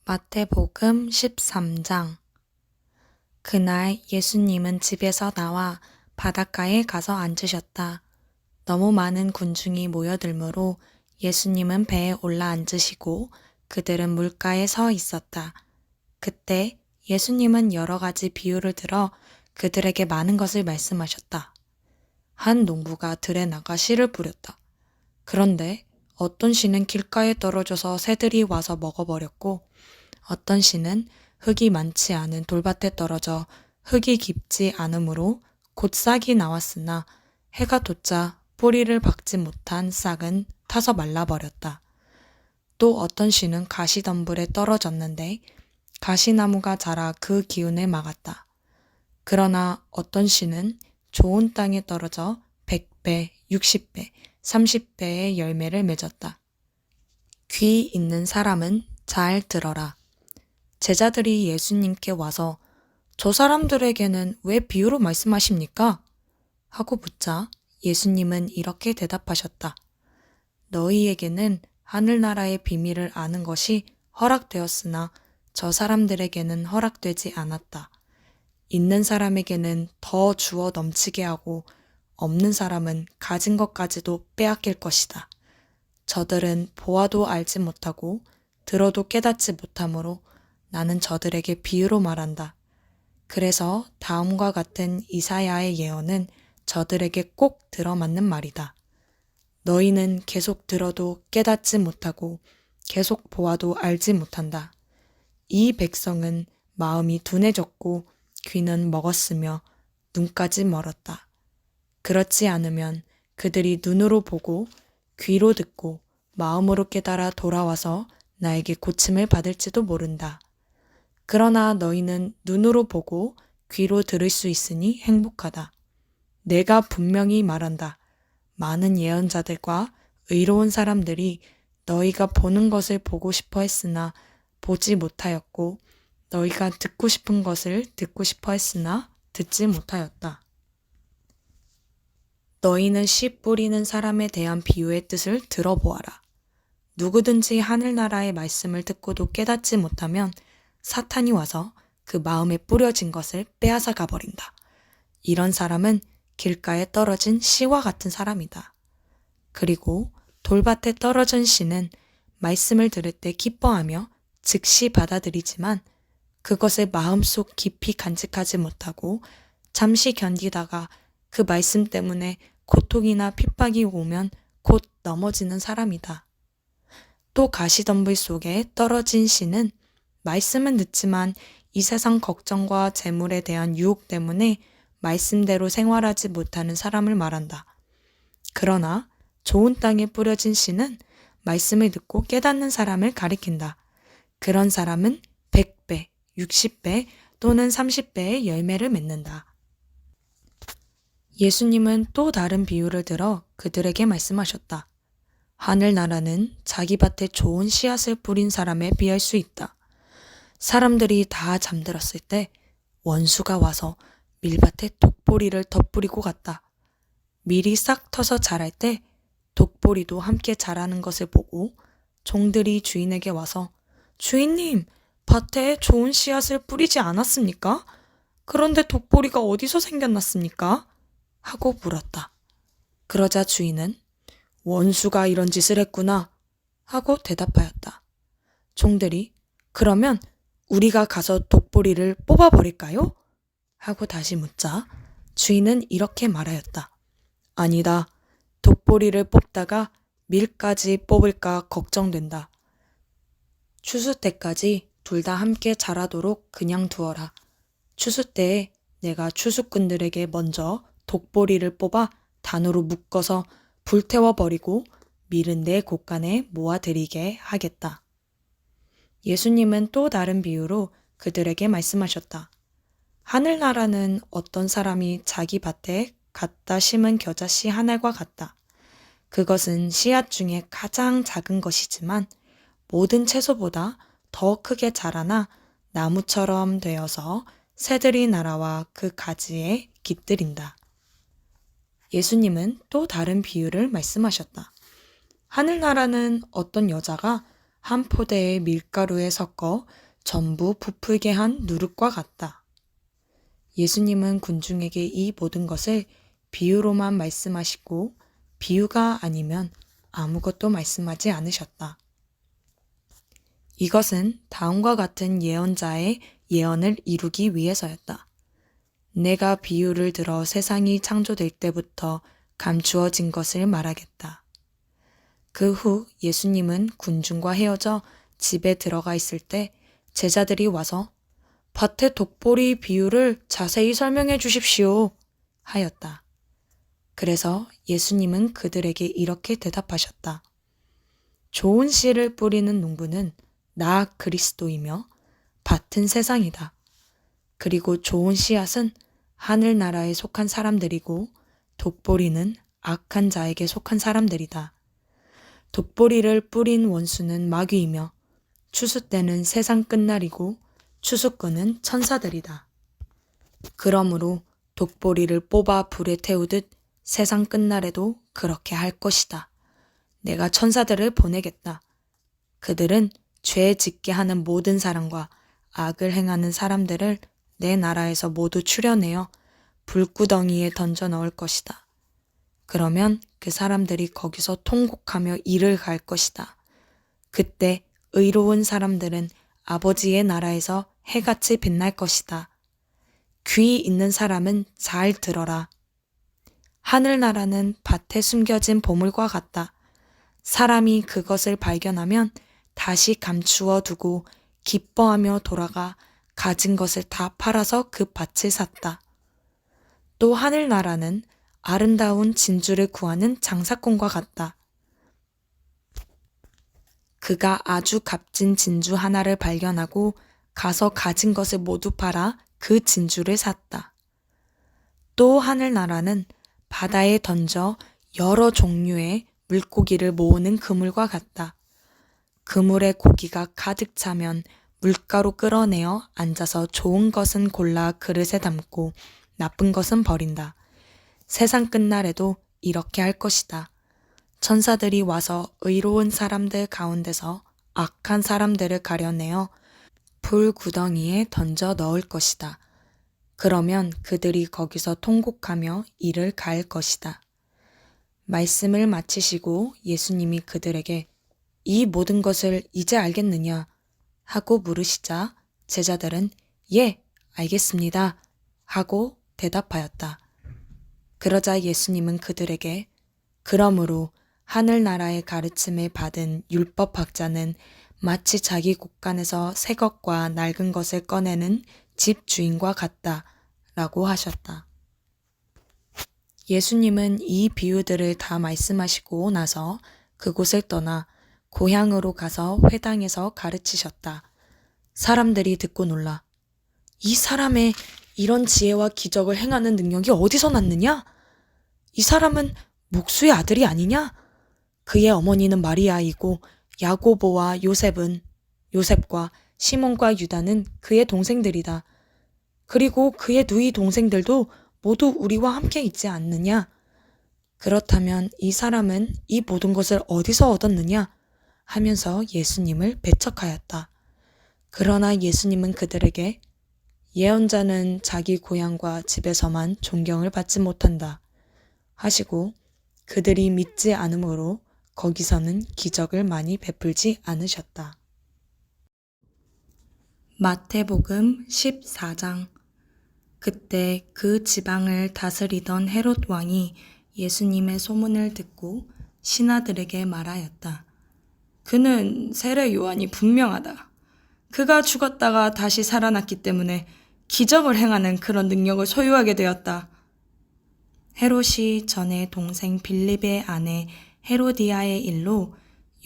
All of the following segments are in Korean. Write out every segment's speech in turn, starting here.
마태복음 13장. 그날 예수님은 집에서 나와 바닷가에 가서 앉으셨다. 너무 많은 군중이 모여들므로 예수님은 배에 올라 앉으시고 그들은 물가에 서 있었다. 그때 예수님은 여러 가지 비유를 들어 그들에게 많은 것을 말씀하셨다. 한 농부가 들에 나가 씨를 뿌렸다. 그런데 어떤 씨는 길가에 떨어져서 새들이 와서 먹어버렸고 어떤 씨는 흙이 많지 않은 돌밭에 떨어져 흙이 깊지 않으므로 곧 싹이 나왔으나 해가 돋자 뿌리를 박지 못한 싹은 타서 말라버렸다. 또 어떤 씨는 가시덤불에 떨어졌는데 가시나무가 자라 그 기운을 막았다. 그러나 어떤 씨는 좋은 땅에 떨어져 100배, 60배, 30배의 열매를 맺었다. 귀 있는 사람은 잘 들어라. 제자들이 예수님께 와서 저 사람들에게는 왜 비유로 말씀하십니까? 하고 묻자 예수님은 이렇게 대답하셨다. 너희에게는 하늘나라의 비밀을 아는 것이 허락되었으나 저 사람들에게는 허락되지 않았다. 있는 사람에게는 더 주어 넘치게 하고 없는 사람은 가진 것까지도 빼앗길 것이다. 저들은 보아도 알지 못하고 들어도 깨닫지 못하므로 나는 저들에게 비유로 말한다. 그래서 다음과 같은 이사야의 예언은 저들에게 꼭 들어맞는 말이다. 너희는 계속 들어도 깨닫지 못하고 계속 보아도 알지 못한다. 이 백성은 마음이 둔해졌고 귀는 먹었으며 눈까지 멀었다. 그렇지 않으면 그들이 눈으로 보고 귀로 듣고 마음으로 깨달아 돌아와서 나에게 고침을 받을지도 모른다. 그러나 너희는 눈으로 보고 귀로 들을 수 있으니 행복하다. 내가 분명히 말한다. 많은 예언자들과 의로운 사람들이 너희가 보는 것을 보고 싶어 했으나 보지 못하였고 너희가 듣고 싶은 것을 듣고 싶어 했으나 듣지 못하였다. 너희는 씨 뿌리는 사람에 대한 비유의 뜻을 들어보아라. 누구든지 하늘나라의 말씀을 듣고도 깨닫지 못하면 사탄이 와서 그 마음에 뿌려진 것을 빼앗아 가버린다. 이런 사람은 길가에 떨어진 씨와 같은 사람이다. 그리고 돌밭에 떨어진 씨는 말씀을 들을 때 기뻐하며 즉시 받아들이지만 그것을 마음속 깊이 간직하지 못하고 잠시 견디다가 그 말씀 때문에 고통이나 핍박이 오면 곧 넘어지는 사람이다. 또 가시덤불 속에 떨어진 씨는 말씀은 듣지만 이 세상 걱정과 재물에 대한 유혹 때문에 말씀대로 생활하지 못하는 사람을 말한다. 그러나 좋은 땅에 뿌려진 씨는 말씀을 듣고 깨닫는 사람을 가리킨다. 그런 사람은 100배, 60배 또는 30배의 열매를 맺는다. 예수님은 또 다른 비유를 들어 그들에게 말씀하셨다. 하늘나라는 자기 밭에 좋은 씨앗을 뿌린 사람에 비할 수 있다. 사람들이 다 잠들었을 때 원수가 와서 밀밭에 독보리를 덧뿌리고 갔다. 밀이 싹 터서 자랄 때 독보리도 함께 자라는 것을 보고 종들이 주인에게 와서 주인님, 밭에 좋은 씨앗을 뿌리지 않았습니까? 그런데 독보리가 어디서 생겨났습니까? 하고 물었다. 그러자 주인은 원수가 이런 짓을 했구나 하고 대답하였다. 종들이 그러면 우리가 가서 독보리를 뽑아버릴까요? 하고 다시 묻자 주인은 이렇게 말하였다. 아니다. 독보리를 뽑다가 밀까지 뽑을까 걱정된다. 추수 때까지 둘 다 함께 자라도록 그냥 두어라. 추수 때에 내가 추수꾼들에게 먼저 독보리를 뽑아 단으로 묶어서 불태워버리고 밀은 내 곳간에 모아들이게 하겠다. 예수님은 또 다른 비유로 그들에게 말씀하셨다. 하늘나라는 어떤 사람이 자기 밭에 갖다 심은 겨자씨 한 알과 같다. 그것은 씨앗 중에 가장 작은 것이지만 모든 채소보다 더 크게 자라나 나무처럼 되어서 새들이 날아와 그 가지에 깃들인다. 예수님은 또 다른 비유를 말씀하셨다. 하늘나라는 어떤 여자가 한 포대의 밀가루에 섞어 전부 부풀게 한 누룩과 같다. 예수님은 군중에게 이 모든 것을 비유로만 말씀하시고 비유가 아니면 아무것도 말씀하지 않으셨다. 이것은 다음과 같은 예언자의 예언을 이루기 위해서였다. 내가 비유를 들어 세상이 창조될 때부터 감추어진 것을 말하겠다. 그 후 예수님은 군중과 헤어져 집에 들어가 있을 때 제자들이 와서 밭의 독보리 비유를 자세히 설명해 주십시오 하였다. 그래서 예수님은 그들에게 이렇게 대답하셨다. 좋은 씨를 뿌리는 농부는 나 그리스도이며 밭은 세상이다. 그리고 좋은 씨앗은 하늘나라에 속한 사람들이고 독보리는 악한 자에게 속한 사람들이다. 독보리를 뿌린 원수는 마귀이며 추수 때는 세상 끝날이고 추수꾼은 천사들이다. 그러므로 독보리를 뽑아 불에 태우듯 세상 끝날에도 그렇게 할 것이다. 내가 천사들을 보내겠다. 그들은 죄 짓게 하는 모든 사람과 악을 행하는 사람들을 내 나라에서 모두 추려내어 불구덩이에 던져 넣을 것이다. 그러면 그 사람들이 거기서 통곡하며 이를 갈 것이다. 그때 의로운 사람들은 아버지의 나라에서 해같이 빛날 것이다. 귀 있는 사람은 잘 들어라. 하늘나라는 밭에 숨겨진 보물과 같다. 사람이 그것을 발견하면 다시 감추어 두고 기뻐하며 돌아가 가진 것을 다 팔아서 그 밭을 샀다. 또 하늘나라는 아름다운 진주를 구하는 장사꾼과 같다. 그가 아주 값진 진주 하나를 발견하고 가서 가진 것을 모두 팔아 그 진주를 샀다. 또 하늘나라는 바다에 던져 여러 종류의 물고기를 모으는 그물과 같다. 그물에 고기가 가득 차면 물가로 끌어내어 앉아서 좋은 것은 골라 그릇에 담고 나쁜 것은 버린다. 세상 끝날에도 이렇게 할 것이다. 천사들이 와서 의로운 사람들 가운데서 악한 사람들을 가려내어 불 구덩이에 던져 넣을 것이다. 그러면 그들이 거기서 통곡하며 이를 갈 것이다. 말씀을 마치시고 예수님이 그들에게 이 모든 것을 이제 알겠느냐 하고 물으시자 제자들은 예, 알겠습니다 하고 대답하였다. 그러자 예수님은 그들에게 그러므로 하늘나라의 가르침을 받은 율법학자는 마치 자기 곳간에서 새 것과 낡은 것을 꺼내는 집 주인과 같다 라고 하셨다. 예수님은 이 비유들을 다 말씀하시고 나서 그곳을 떠나 고향으로 가서 회당에서 가르치셨다. 사람들이 듣고 놀라 이 사람의 이런 지혜와 기적을 행하는 능력이 어디서 났느냐? 이 사람은 목수의 아들이 아니냐? 그의 어머니는 마리아이고 야고보와 요셉과 시몬과 유다는 그의 동생들이다. 그리고 그의 누이 동생들도 모두 우리와 함께 있지 않느냐? 그렇다면 이 사람은 이 모든 것을 어디서 얻었느냐? 하면서 예수님을 배척하였다. 그러나 예수님은 그들에게 예언자는 자기 고향과 집에서만 존경을 받지 못한다 하시고 그들이 믿지 않으므로 거기서는 기적을 많이 베풀지 않으셨다. 마태복음 14장. 그때 그 지방을 다스리던 헤롯 왕이 예수님의 소문을 듣고 신하들에게 말하였다. 그는 세례 요한이 분명하다. 그가 죽었다가 다시 살아났기 때문에 기적을 행하는 그런 능력을 소유하게 되었다. 헤롯이 전에 동생 빌립의 아내 헤로디아의 일로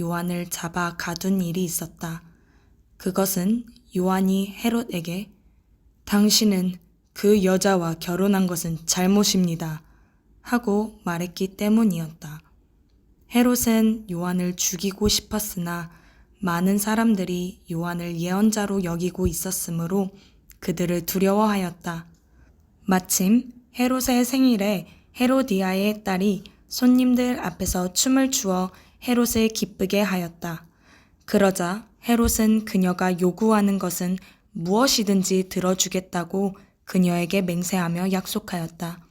요한을 잡아 가둔 일이 있었다. 그것은 요한이 헤롯에게 당신은 그 여자와 결혼한 것은 잘못입니다 하고 말했기 때문이었다. 헤롯은 요한을 죽이고 싶었으나 많은 사람들이 요한을 예언자로 여기고 있었으므로 그들을 두려워하였다. 마침 헤롯의 생일에 헤로디아의 딸이 손님들 앞에서 춤을 추어 헤롯을 기쁘게 하였다. 그러자 헤롯은 그녀가 요구하는 것은 무엇이든지 들어주겠다고 그녀에게 맹세하며 약속하였다.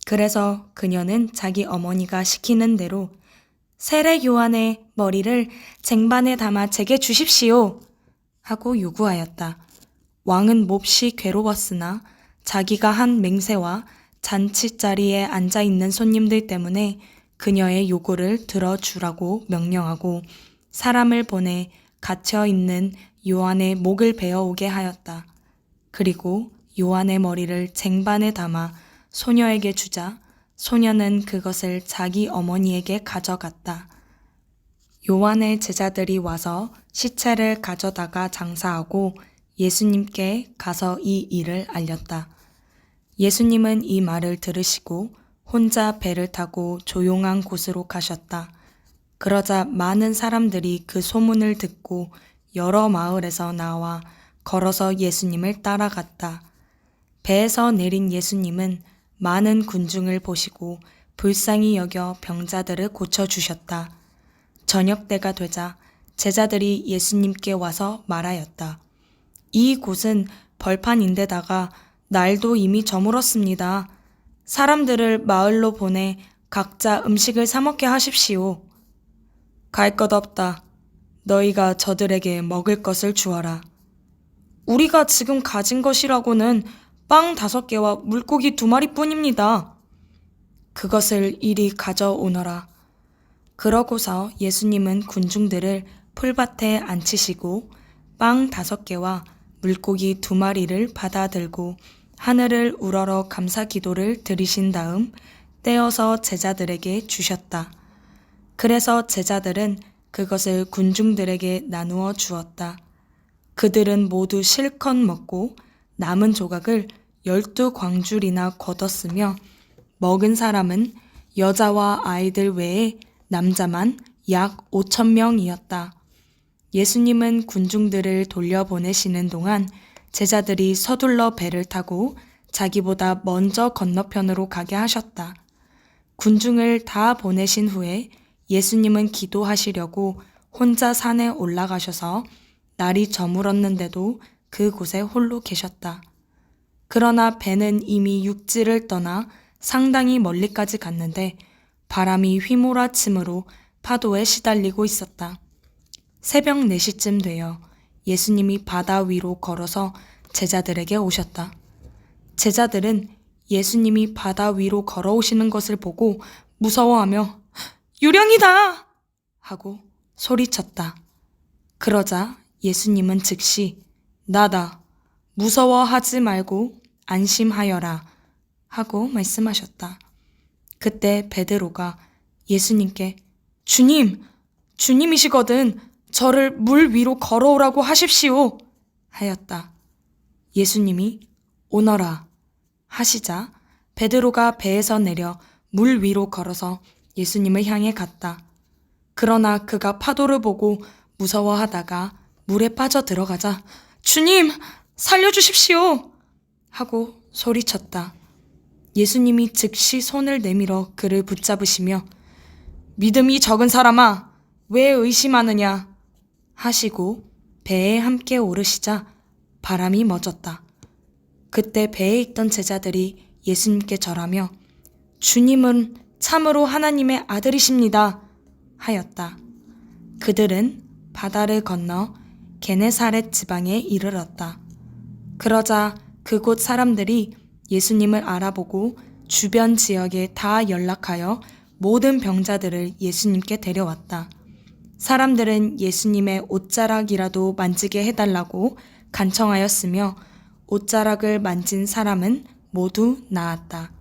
그래서 그녀는 자기 어머니가 시키는 대로 세례 요한의 머리를 쟁반에 담아 제게 주십시오 하고 요구하였다. 왕은 몹시 괴로웠으나 자기가 한 맹세와 잔치 자리에 앉아 있는 손님들 때문에 그녀의 요구를 들어주라고 명령하고 사람을 보내 갇혀 있는 요한의 목을 베어오게 하였다. 그리고 요한의 머리를 쟁반에 담아 소녀에게 주자 소녀는 그것을 자기 어머니에게 가져갔다. 요한의 제자들이 와서 시체를 가져다가 장사하고 예수님께 가서 이 일을 알렸다. 예수님은 이 말을 들으시고 혼자 배를 타고 조용한 곳으로 가셨다. 그러자 많은 사람들이 그 소문을 듣고 여러 마을에서 나와 걸어서 예수님을 따라갔다. 배에서 내린 예수님은 많은 군중을 보시고 불쌍히 여겨 병자들을 고쳐주셨다. 저녁 때가 되자 제자들이 예수님께 와서 말하였다. 이 곳은 벌판인데다가 날도 이미 저물었습니다. 사람들을 마을로 보내 각자 음식을 사 먹게 하십시오. 갈 것 없다. 너희가 저들에게 먹을 것을 주어라. 우리가 지금 가진 것이라고는 빵 5개와 물고기 2마리뿐입니다. 그것을 이리 가져오너라. 그러고서 예수님은 군중들을 풀밭에 앉히시고 빵 5개와 물고기 2마리를 받아들고 하늘을 우러러 감사 기도를 드리신 다음 떼어서 제자들에게 주셨다. 그래서 제자들은 그것을 군중들에게 나누어 주었다. 그들은 모두 실컷 먹고 남은 조각을 12광줄이나 거뒀으며 먹은 사람은 여자와 아이들 외에 남자만 약 5,000명이었다. 예수님은 군중들을 돌려보내시는 동안 제자들이 서둘러 배를 타고 자기보다 먼저 건너편으로 가게 하셨다. 군중을 다 보내신 후에 예수님은 기도하시려고 혼자 산에 올라가셔서 날이 저물었는데도 그곳에 홀로 계셨다. 그러나 배는 이미 육지를 떠나 상당히 멀리까지 갔는데 바람이 휘몰아치므로 파도에 시달리고 있었다. 새벽 4시쯤 되어 예수님이 바다 위로 걸어서 제자들에게 오셨다. 제자들은 예수님이 바다 위로 걸어오시는 것을 보고 무서워하며 유령이다! 하고 소리쳤다. 그러자 예수님은 즉시 나다. 무서워하지 말고 안심하여라. 하고 말씀하셨다. 그때 베드로가 예수님께 주님, 주님이시거든 저를 물 위로 걸어오라고 하십시오. 하였다. 예수님이 오너라 하시자 베드로가 배에서 내려 물 위로 걸어서 예수님을 향해 갔다. 그러나 그가 파도를 보고 무서워하다가 물에 빠져 들어가자 주님, 살려주십시오! 하고 소리쳤다. 예수님이 즉시 손을 내밀어 그를 붙잡으시며 믿음이 적은 사람아, 왜 의심하느냐? 하시고 배에 함께 오르시자 바람이 멎었다. 그때 배에 있던 제자들이 예수님께 절하며 주님은 참으로 하나님의 아들이십니다. 하였다. 그들은 바다를 건너 게네사렛 지방에 이르렀다. 그러자 그곳 사람들이 예수님을 알아보고 주변 지역에 다 연락하여 모든 병자들을 예수님께 데려왔다. 사람들은 예수님의 옷자락이라도 만지게 해달라고 간청하였으며 옷자락을 만진 사람은 모두 나았다.